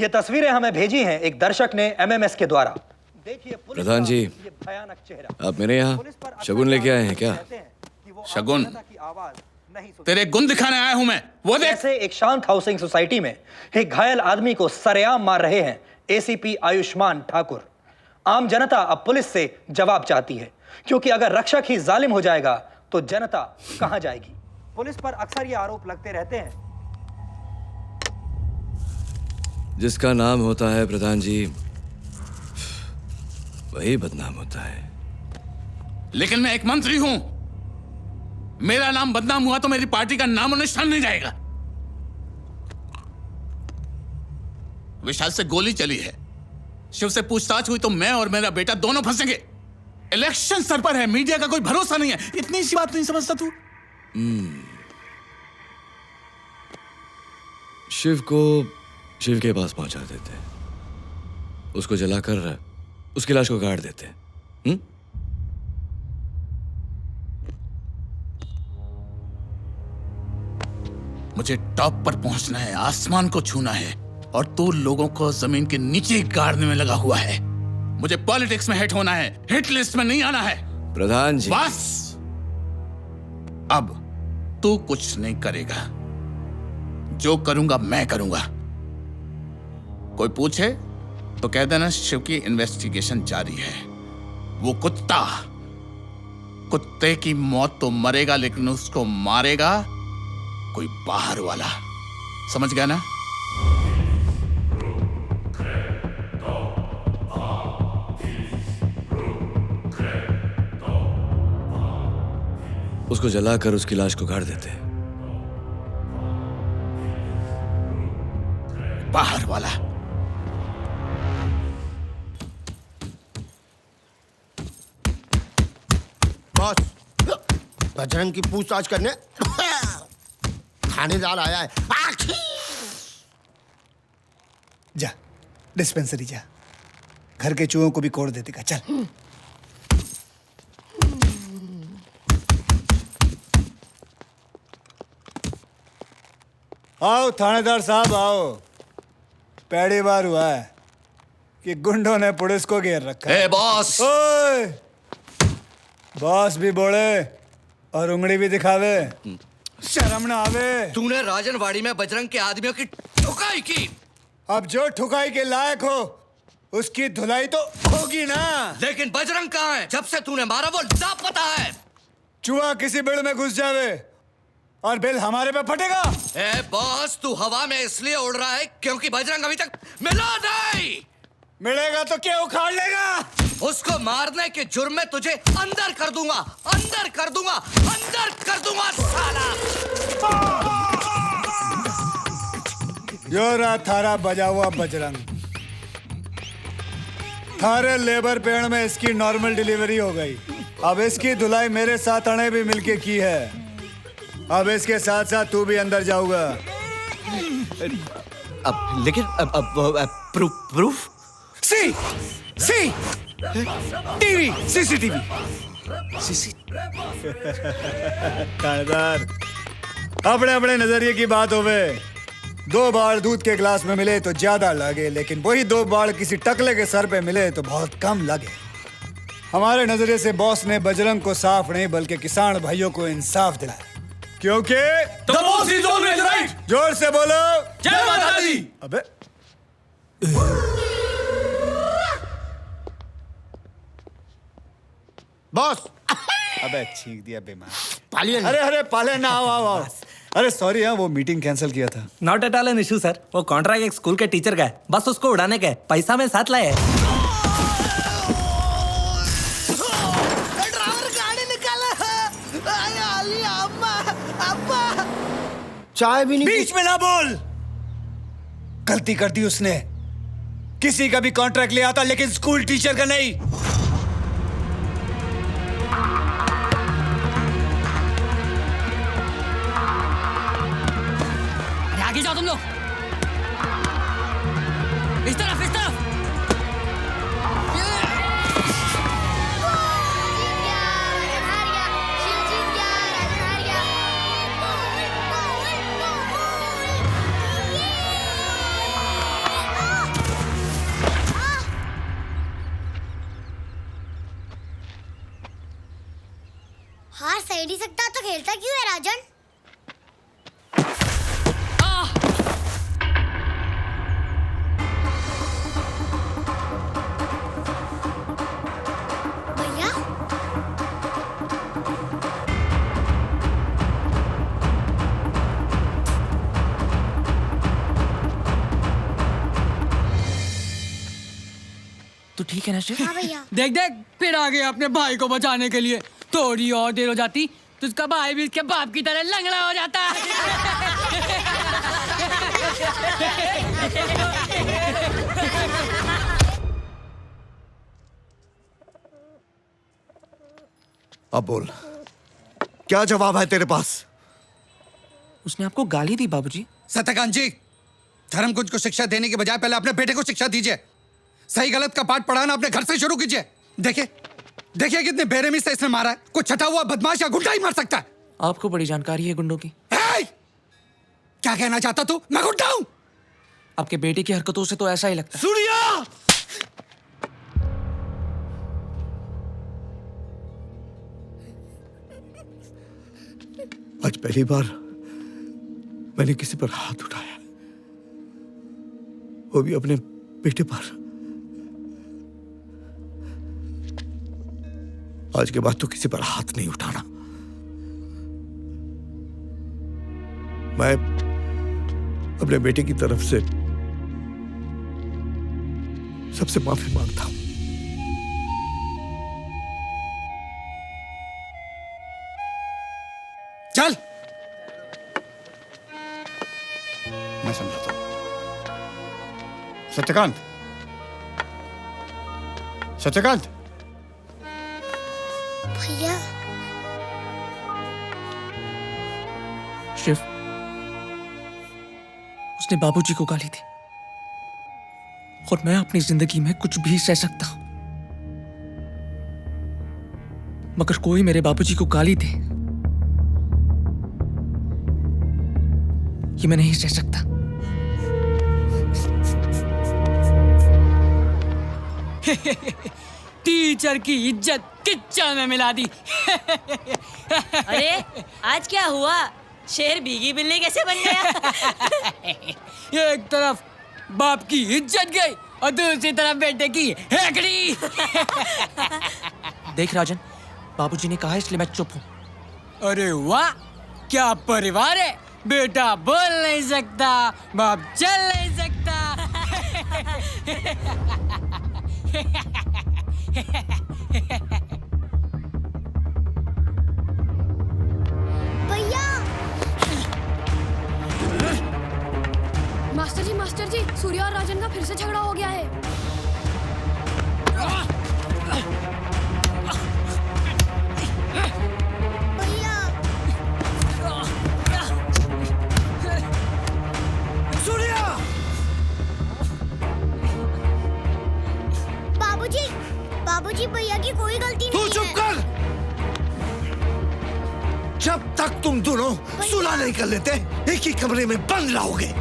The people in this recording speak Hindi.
ये तस्वीरें हमें भेजी हैं एक दर्शक ने एमएमएस के द्वारा। देखिए प्रधान जी, ये भयानक चेहरा। आप मेरे यहाँ शगुन लेके आए हैं क्या? शगुन? तेरे गुण दिखाने आया हूं मैं, वो देख। ऐसे एक शांत हाउसिंग सोसाइटी में एक घायल आदमी को सरेआम मार रहे हैं एसीपी आयुष्मान ठाकुर। आम जनता अब पुलिस से जवाब चाहती है, क्योंकि अगर रक्षक ही जालिम हो जाएगा तो जनता कहां जाएगी? पुलिस पर अक्सर ये आरोप लगते रहते हैं। जिसका नाम होता है प्रधान जी, वही बदनाम होता है। लेकिन मैं एक मंत्री हूं, मेरा नाम बदनाम हुआ तो मेरी पार्टी का नाम और निशान नहीं जाएगा। विशाल से गोली चली है, शिव से पूछताछ हुई तो मैं और मेरा बेटा दोनों फंसेंगे। इलेक्शन सर पर है, मीडिया का कोई भरोसा नहीं है। इतनी सी बात नहीं समझता तू? शिव के पास पहुंचा देते, उसको जलाकर उसकी लाश को गाड़ देते। मुझे टॉप पर पहुंचना है, आसमान को छूना है, और तू लोगों को जमीन के नीचे गाड़ने में लगा हुआ है। मुझे पॉलिटिक्स में हिट होना है, हिट लिस्ट में नहीं आना है। प्रधान जी बस अब तू कुछ नहीं करेगा, जो करूंगा मैं करूंगा। कोई पूछे तो कह देना शिव की इन्वेस्टिगेशन जारी है। वो कुत्ते की मौत तो मरेगा, लेकिन उसको मारेगा कोई बाहर वाला। समझ गया ना? उसको जलाकर उसकी लाश को गाड़ देते। बाहर वाला। बॉस, बजरंग की पूछताछ करने थानेदार आया है। जा डिस्पेंसरी जा, घर के चूहों को भी कोड़ दे देगा। चल। आओ थानेदार साहब आओ। पहली बार हुआ है कि गुंडों ने पुलिस को घेर रखा है। बॉस! ओए! बॉस भी बोले और उंगली भी दिखावे, शर्म ना आवे। तूने राजनवाड़ी में बजरंग के आदमियों की ठुकाई की। अब जो ठुकाई के लायक हो उसकी धुलाई तो होगी ना। लेकिन बजरंग कहाँ है? जब से तूने मारा वो लापता है। चूहा किसी बिल में घुस जावे और बिल हमारे पे फटेगा। ए बॉस, तू हवा में इसलिए उड़ रहा है क्योंकि बजरंग अभी तक मिला नहीं। मिलेगा तो क्या उखाड़ लेगा? उसको मारने के जुर्म में तुझे अंदर कर दूंगा, अंदर कर दूंगा, अंदर कर दूंगा साला। यो रहा थारा बजा हुआ बजरंग। थारे लेबर पेड़ में इसकी नॉर्मल डिलीवरी हो गई। अब इसकी धुलाई मेरे साथ अणे भी मिलके की है। अब इसके साथ साथ तू भी अंदर जाऊंगा। अब लेकिन प्रूफ? सी टीवी, सीसीटीवी। थानेदार, अपने अपने नजरिए की बात होवे। 2 बाल दूध के गिलास में मिले तो ज्यादा लगे, लेकिन वही 2 बाल किसी टकले के सर पे मिले तो बहुत कम लगे। हमारे नजरिए से बॉस ने बजरंग को साफ नहीं बल्कि किसान भाइयों को इंसाफ दिलाया, क्योंकि The boss is always right. जोर से बोलो, जय माता दी। अबे बॉस, अबे छींक दिया बेमान। पालिए। अरे अरे पाले ना, आओ आओ आओ। अरे सॉरी, हाँ वो मीटिंग कैंसिल किया था। Not at all an issue sir. वो कॉन्ट्रैक्ट एक स्कूल के टीचर का है, बस उसको उड़ाने का है। पैसा में साथ लाए। चाय भी नहीं। बीच में ना बोल। गलती कर दी उसने। किसी का भी कॉन्ट्रैक्ट लिया था, लेकिन स्कूल टीचर का नहीं। आगे जाओ तुम लोग। इस तरफ, इस तरफ। खेलता क्यों है राजन? भैया तू ठीक है ना शिव? हाँ भैया। देख देख फिर आ गए अपने भाई को बचाने के लिए। थोड़ी और देर हो जाती तो उसका भाई भी इसके बाप की तरह लंगड़ा हो जाता। अब बोल, क्या जवाब है तेरे पास? उसने आपको गाली दी बाबूजी? सत्यकांत जी, धर्मकुंज को शिक्षा देने के बजाय पहले अपने बेटे को शिक्षा दीजिए। सही गलत का पाठ पढ़ाना अपने घर से शुरू कीजिए। देखिए देखिए कितने बेरहमी से इसने मारा है। कोई छटा हुआ बदमाश या गुंडा ही मार सकता है। आपको बड़ी जानकारी है गुंडों की। हे! क्या कहना चाहता तू? मैं गुंडा हूं? आपके बेटे की हरकतों से तो ऐसा ही लगता है। सूर्या! आज पहली बार मैंने किसी पर हाथ उठाया, वो भी अपने बेटे पर। आज के बाद तो किसी पर हाथ नहीं उठाना। मैं अपने बेटे की तरफ से सबसे माफी मांगता हूं। चल, मैं समझाता हूं। सत्यकांत, सत्यकांत, भैया शिव, उसने बाबूजी को गाली दी और मैं अपनी जिंदगी में कुछ भी सह सकता हूं, मगर कोई मेरे बाबूजी को गाली दे ये मैं नहीं सह सकता। टीचर की इज्जत किच्चड़ में मिला दी। अरे आज क्या हुआ? शेर भीगी बिल्ली कैसे बन गया? एक तरफ बाप की इज्जत गई और दूसरी तरफ बेटे की हेकड़ी। देख राजन, बाबूजी ने कहा इसलिए मैं चुप हूं। अरे वाह, क्या परिवार है। बेटा बोल नहीं सकता, बाप चल नहीं सकता। भैया मास्टर जी सूर्या और राजन का फिर से झगड़ा हो गया है। भैया सूर्या! बाबूजी, बाबूजी भैया की कोई गलती तू नहीं चुप है। कर! जब तक तुम दोनों सुलह नहीं कर लेते, एक ही कमरे में बंद रहोगे।